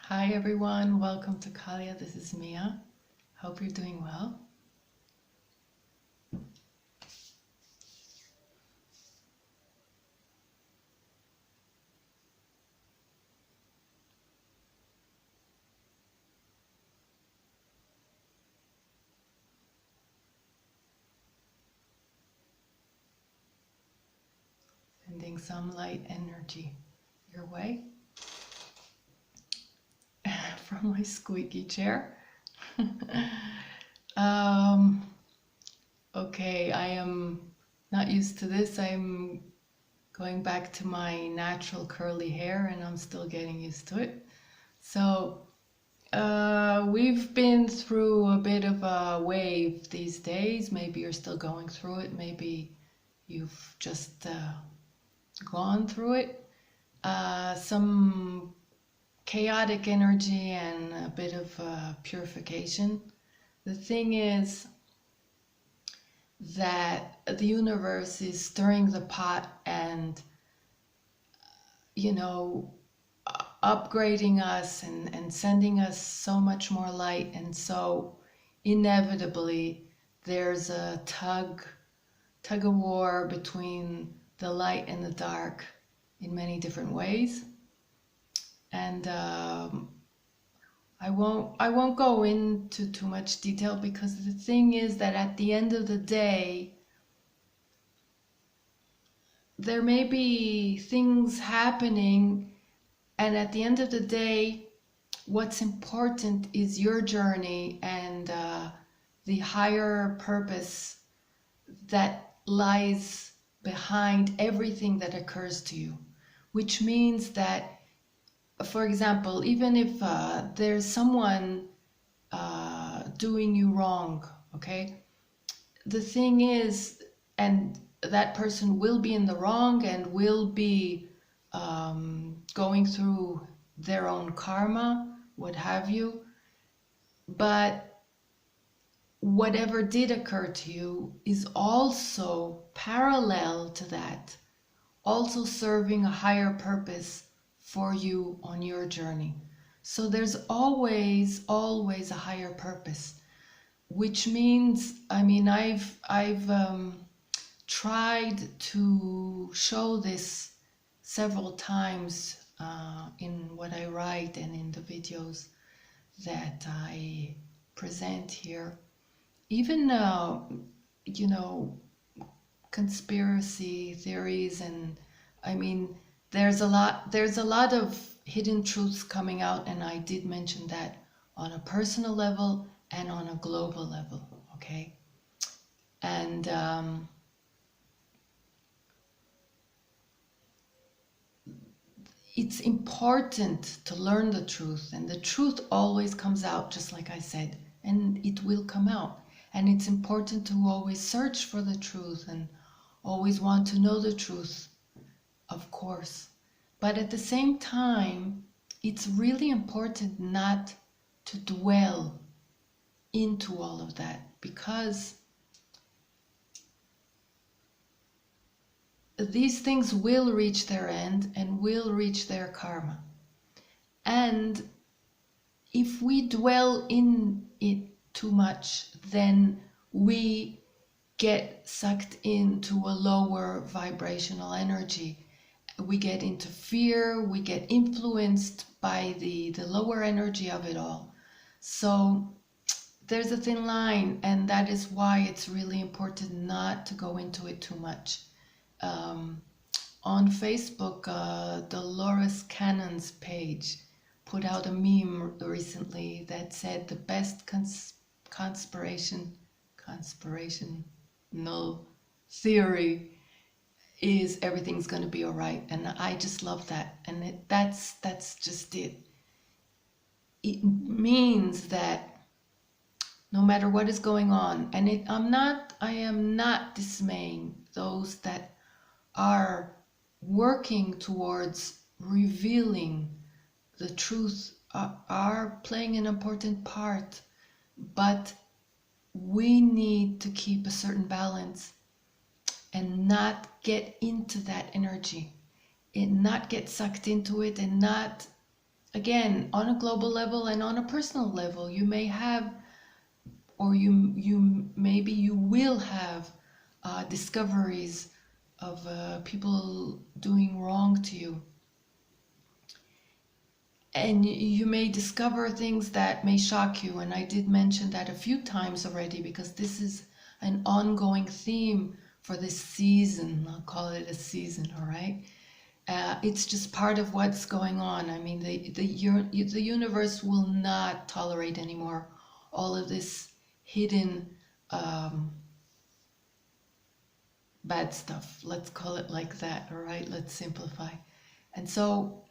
Hi everyone, welcome to Kahliya. This is Mia. Hope you're doing well. Sending some light energy your way from my squeaky chair. Okay, I am not used to this. I'm going back to my natural curly hair and I'm still getting used to it. So we've been through a bit of a wave these days. Maybe you're still going through it. Maybe you've just gone through it. Some chaotic energy and a bit of purification. The thing is that the universe is stirring the pot and, upgrading us and sending us so much more light. And so inevitably there's a tug of war between the light and the dark in many different ways. And I won't go into too much detail, because the thing is that at the end of the day, there may be things happening, and at the end of the day, what's important is your journey and the higher purpose that lies behind everything that occurs to you. Which means that, for example, even if there's someone doing you wrong, okay? The thing is, and that person will be in the wrong and will be going through their own karma, what have you. But whatever did occur to you is also parallel to that, also serving a higher purpose for you on your journey. So there's always a higher purpose, which means, I've tried to show this several times in what I write and in the videos that I present here. Even conspiracy theories, and there's a lot of hidden truths coming out, and I did mention that on a personal level and on a global level, okay? And it's important to learn the truth, and the truth always comes out, just like I said, and it will come out. And it's important to always search for the truth and always want to know the truth, of course. But at the same time, it's really important not to dwell into all of that, because these things will reach their end and will reach their karma. And if we dwell in it too much, then we get sucked into a lower vibrational energy. We get into fear, we get influenced by the lower energy of it all. So there's a thin line, and that is why it's really important not to go into it too much. On Facebook, Dolores Cannon's page put out a meme recently that said the best conspirational theory is everything's going to be all right. And I just love that. And that's just it. It means that no matter what is going on, and I am not dismaying those that are working towards revealing the truth, are playing an important part, but we need to keep a certain balance and not get into that energy, and not get sucked into it, and not again, on a global level and on a personal level, you may have, or you maybe you will have discoveries of people doing wrong to you. And you may discover things that may shock you. And I did mention that a few times already, because this is an ongoing theme for this season. I'll call it a season, all right? It's just part of what's going on. I mean, the universe will not tolerate anymore all of this hidden bad stuff. Let's call it like that, all right? Let's simplify. And so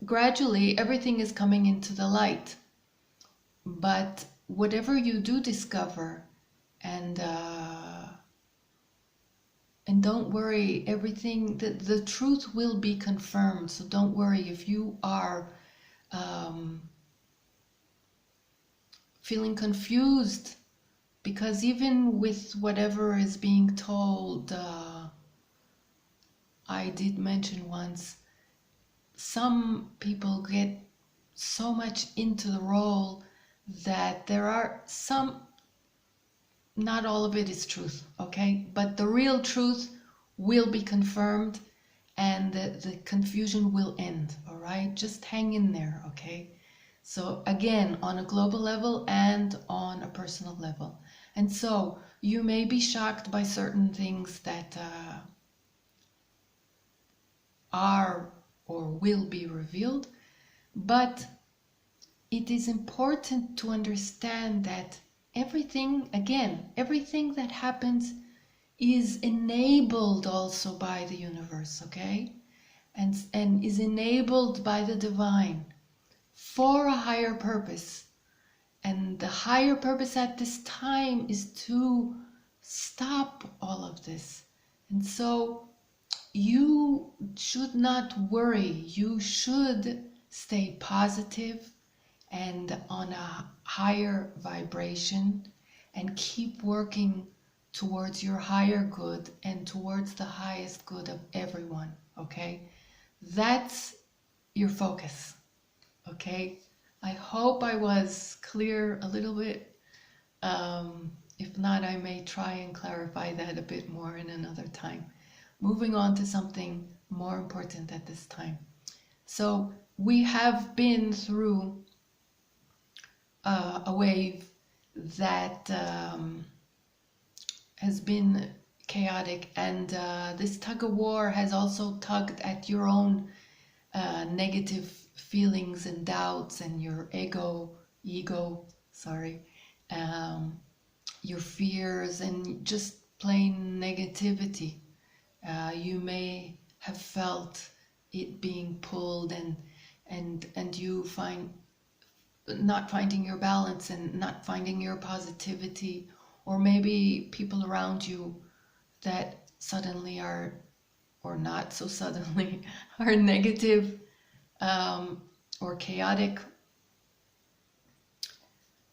gradually everything is coming into the light. But whatever you do discover, and don't worry, everything, the truth will be confirmed. So don't worry if you are feeling confused, because even with whatever is being told, I did mention once, some people get so much into the role that there are some, not all of it is truth, okay? But the real truth will be confirmed, and the confusion will end, all right? Just hang in there, okay? So again, on a global level and on a personal level. And so you may be shocked by certain things that are or will be revealed, but it is important to understand that everything, again, everything that happens is enabled also by the universe, okay? And is enabled by the divine for a higher purpose. And the higher purpose at this time is to stop all of this. And so you should not worry. You should stay positive and on a higher vibration, and keep working towards your higher good and towards the highest good of everyone, okay? That's your focus, okay? I hope I was clear a little bit. If not, I may try and clarify that a bit more in another time. Moving on to something more important at this time. So we have been through a wave that has been chaotic, and this tug of war has also tugged at your own negative feelings and doubts, and your ego, your fears, and just plain negativity. You may have felt it being pulled, and you not finding your balance and not finding your positivity, or maybe people around you that suddenly are, or not so suddenly, are negative or chaotic.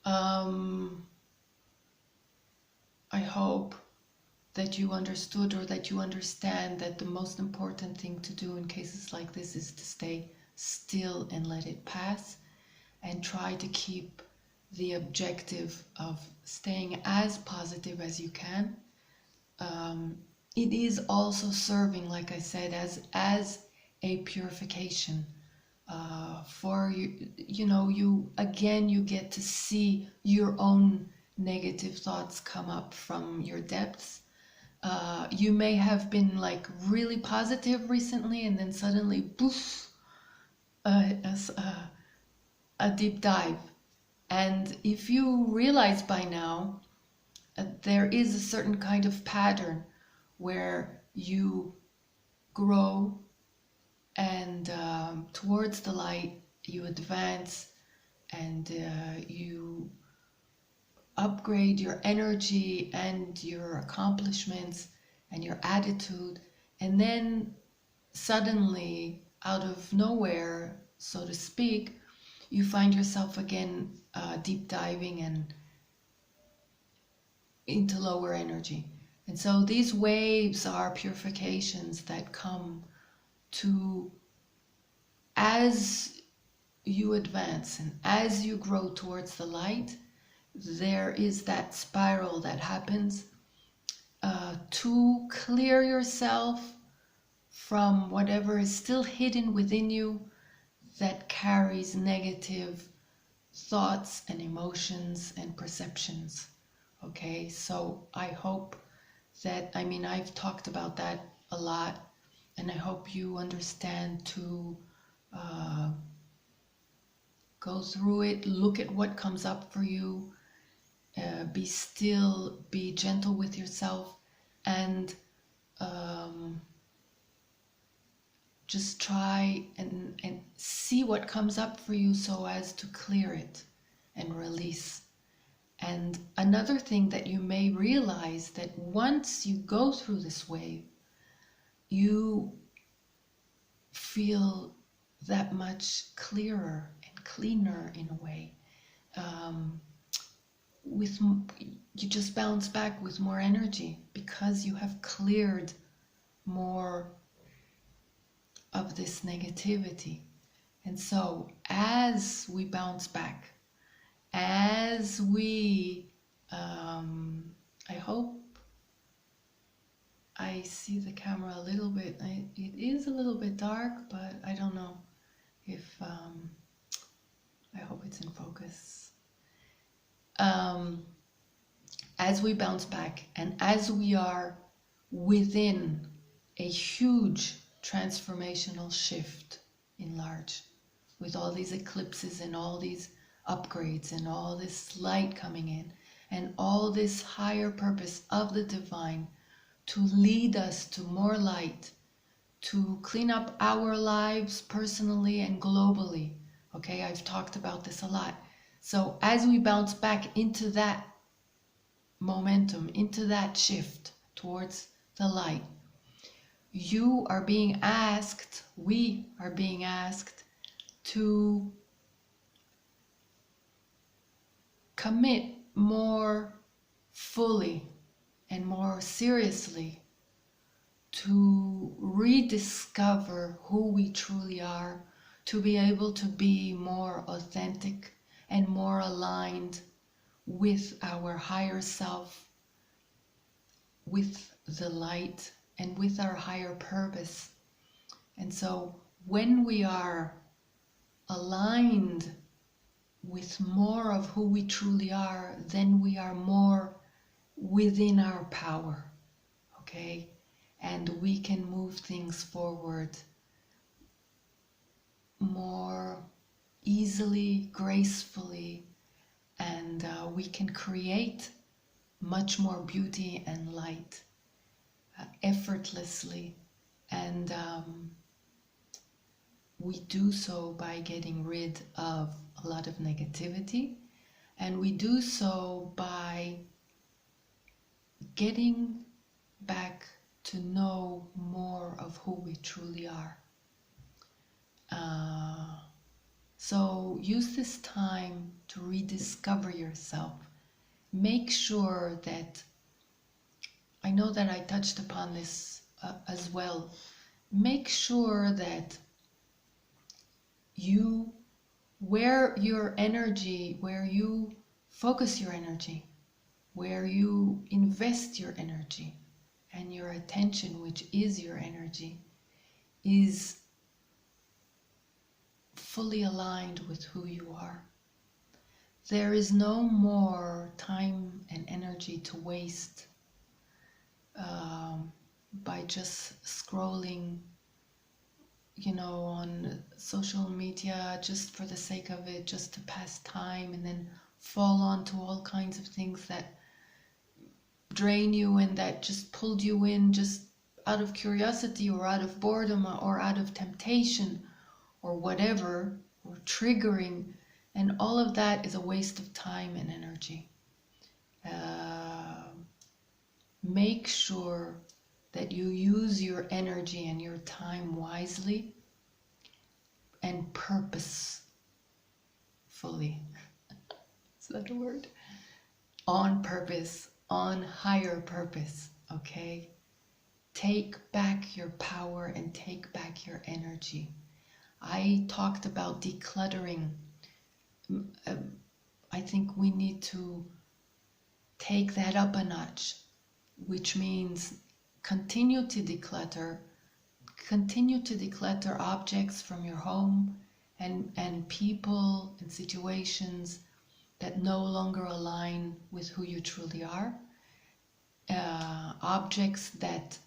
I hope that you understood, or that you understand, that the most important thing to do in cases like this is to stay still and let it pass, and try to keep the objective of staying as positive as you can. It is also serving, like I said, as a purification for you. You again, you get to see your own negative thoughts come up from your depths. You may have been like really positive recently, and then suddenly, poof, a deep dive. And if you realize by now, there is a certain kind of pattern where you grow, and towards the light you advance, and you upgrade your energy and your accomplishments and your attitude, and then suddenly, out of nowhere, so to speak, you find yourself again deep diving and into lower energy. And so these waves are purifications that come to, as you advance and as you grow towards the light, there is that spiral that happens to clear yourself from whatever is still hidden within you that carries negative thoughts and emotions and perceptions. Okay, so I hope that, I mean, I've talked about that a lot, and I hope you understand to go through it, look at what comes up for you, be still, be gentle with yourself, and just try and see what comes up for you so as to clear it and release. And another thing that you may realize, that once you go through this wave, you feel that much clearer and cleaner in a way. You just bounce back with more energy because you have cleared more of this negativity. And so as we bounce back, as we I hope I see the camera a little bit, it is a little bit dark, but I don't know if I hope it's in focus. As we bounce back and as we are within a huge transformational shift in large, with all these eclipses and all these upgrades and all this light coming in and all this higher purpose of the divine to lead us to more light, to clean up our lives personally and globally. Okay, I've talked about this a lot. So as we bounce back into that momentum, into that shift towards the light, you are being asked, we are being asked to commit more fully and more seriously to rediscover who we truly are, to be able to be more authentic and more aligned with our higher self, with the light, and with our higher purpose. And so when we are aligned with more of who we truly are, then we are more within our power, okay? And we can move things forward more easily, gracefully, and we can create much more beauty and light effortlessly. And we do so by getting rid of a lot of negativity, and we do so by getting back to know more of who we truly are. So use this time to rediscover yourself. Make sure that, I know that I touched upon this as well, make sure that you, where your energy, where you focus your energy, where you invest your energy and your attention, which is your energy, is fully aligned with who you are. There is no more time and energy to waste by just scrolling, on social media just for the sake of it, just to pass time, and then fall onto all kinds of things that drain you and that just pulled you in just out of curiosity or out of boredom or out of temptation or whatever, or triggering, and all of that is a waste of time and energy. Make sure that you use your energy and your time wisely and purposefully. Is that a word? On purpose, on higher purpose, okay? Take back your power and take back your energy. I talked about decluttering. I think we need to take that up a notch, which means continue to declutter, objects from your home and people and situations that no longer align with who you truly are. Objects that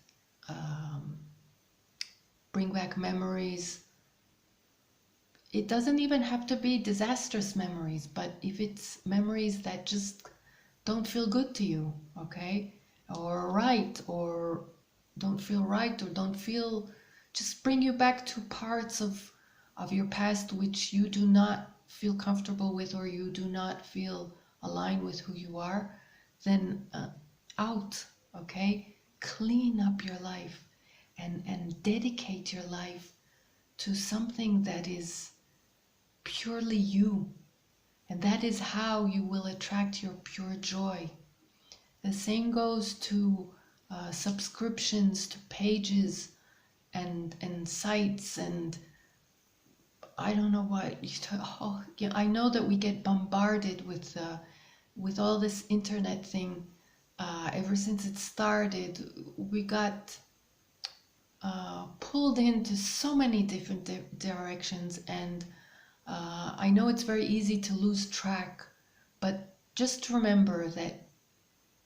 bring back memories. It doesn't even have to be disastrous memories, but if it's memories that just don't feel good to you, okay? Or right, or don't feel right, or don't feel, just bring you back to parts of your past which you do not feel comfortable with, or you do not feel aligned with who you are, then out, okay? Clean up your life and dedicate your life to something that is purely you. And that is how you will attract your pure joy. The same goes to subscriptions to pages and sites and I don't know what. Oh, yeah, I know that we get bombarded with all this internet thing. Ever since it started, we got pulled into so many different directions, and I know it's very easy to lose track, but just remember that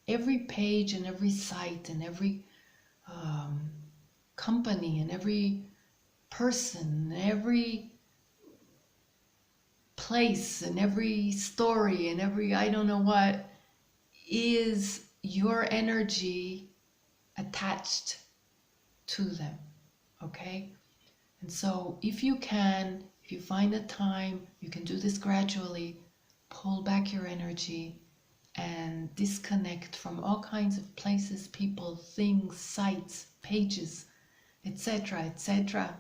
every page and every site and every company and every person, every place and every story and every I don't know what is your energy attached to them, okay? And so if you find the time, you can do this gradually, pull back your energy and disconnect from all kinds of places, people, things, sites, pages, etc.,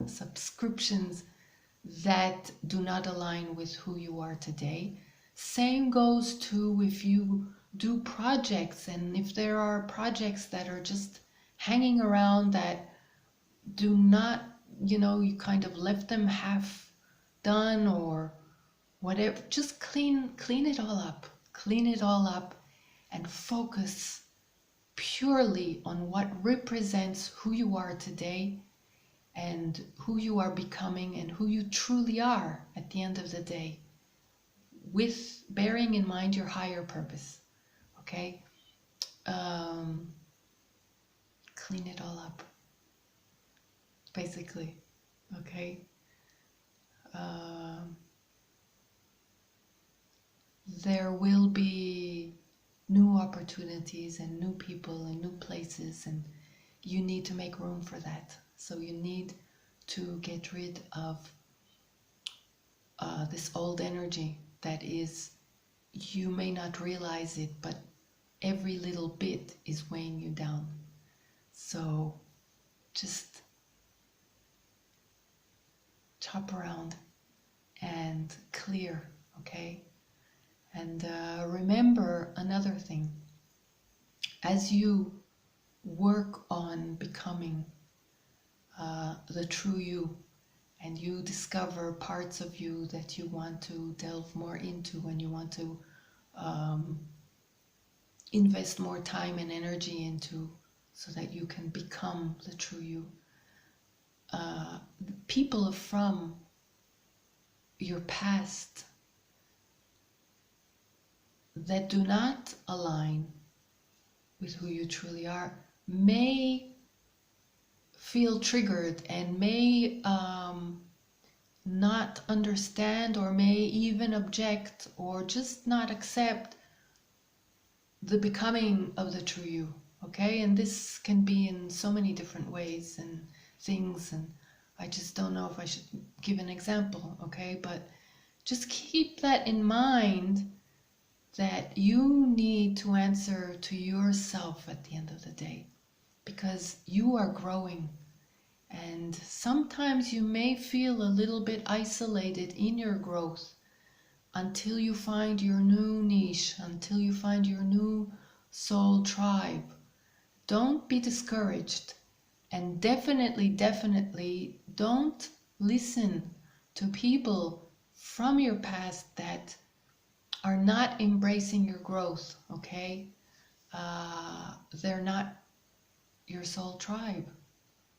subscriptions that do not align with who you are today. Same goes to if you do projects, and if there are projects that are just hanging around that do not, you kind of left them half done or whatever, just clean it all up. Clean it all up and focus purely on what represents who you are today and who you are becoming and who you truly are at the end of the day, with bearing in mind your higher purpose, okay? Clean it all up, basically, okay? There will be new opportunities and new people and new places, and you need to make room for that. So you need to get rid of this old energy that is, you may not realize it, but every little bit is weighing you down. So just chop around and clear, okay? And remember another thing. As you work on becoming the true you, and you discover parts of you that you want to delve more into and you want to invest more time and energy into so that you can become the true you. People from your past that do not align with who you truly are may feel triggered and may not understand, or may even object or just not accept the becoming of the true you, okay? And this can be in so many different ways and things, and I just don't know if I should give an example, okay? But just keep that in mind, that you need to answer to yourself at the end of the day, because you are growing. And sometimes you may feel a little bit isolated in your growth until you find your new niche, until you find your new soul tribe. Don't be discouraged, and definitely don't listen to people from your past that are not embracing your growth, okay? They're not your soul tribe,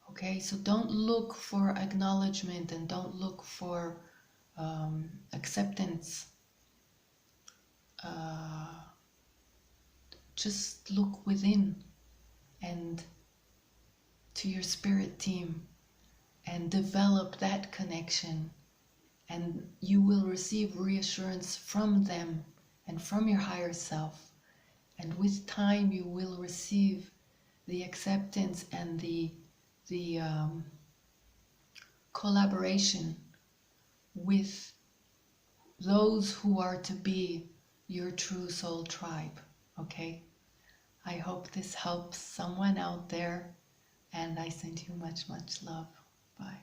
okay? So don't look for acknowledgement and don't look for acceptance. Just look within and to your spirit team and develop that connection, and you will receive reassurance from them and from your higher self. And with time, you will receive the acceptance and the collaboration with those who are to be your true soul tribe. Okay? I hope this helps someone out there, and I send you much, much love. Bye.